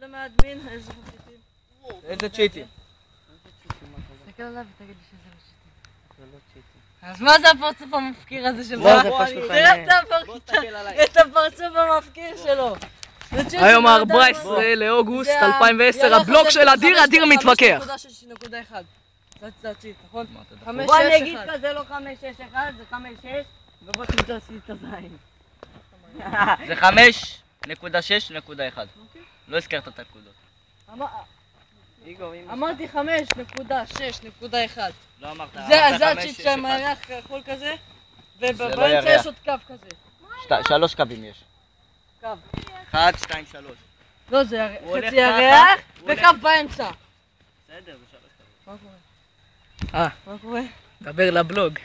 יודע מהאדמין, איזה חפציטים. איזה צ'יטים? תסתכל עליו ותגיד לי שזה לא צ'יטים. זה לא צ'יטים. אז מה זה הפרצוף המפקיר הזה שלך? מה זה פשוט תראה את הפרצוף המפקיר שלו. היום ה-14 לאוגוסט 2010, הבלוג של אדיר, אדיר מתווכח. 5.6.1. זה הצ'יט, נכון? בוא אני אגיד לך, זה לא 561, זה 56, ובוא תמצא עשית את הזין. זה 5.6.1. לא הזכרת את הנקודות. אמרתי 5.6.1. לא אמרת. זה הצ'יט של הירח כחול כזה, ובאמצע יש עוד קו כזה. 3 קווים יש. קו. 1, 2, 3. לא, זה חצי ירח וקו באמצע. בסדר, זה 3 קווים. מה קורה? מה קורה? דבר לבלוג.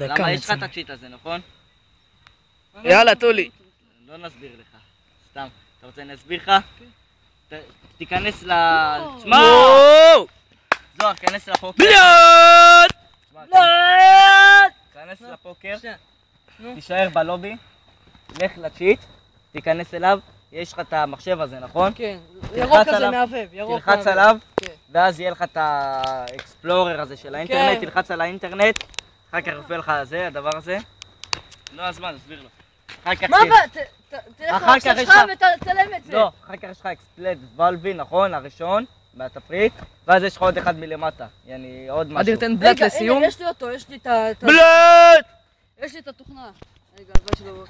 למה יש לך את הצ'יט הזה, נכון? יאללה, טולי. לא נסביר לך. סתם. אתה רוצה אני אסביר לך? תיכנס ל... שמע! זוהר, תיכנס לפוקר. תיכנס לפוקר. תישאר בלובי. לך לצ'יט. תיכנס אליו. יש לך את המחשב הזה, נכון? כן. ירוק כזה מעבב. תלחץ עליו. ואז יהיה לך את האקספלורר הזה של האינטרנט. תלחץ על האינטרנט. אחר כך יופיע לך זה, הדבר הזה. לא הזמן, תסביר לו. מה הבא? תלך למחשב שלך ותצלם את זה. לא, אחר כך יש לך אקספלד ולבי, נכון? הראשון, מהתפריט. ואז יש לך עוד אחד מלמטה. יעני, עוד משהו. אדיר, תן בלט לסיום. רגע, יש לי אותו, יש לי את... בלט! יש לי את התוכנה. רגע, הלוואי שלא...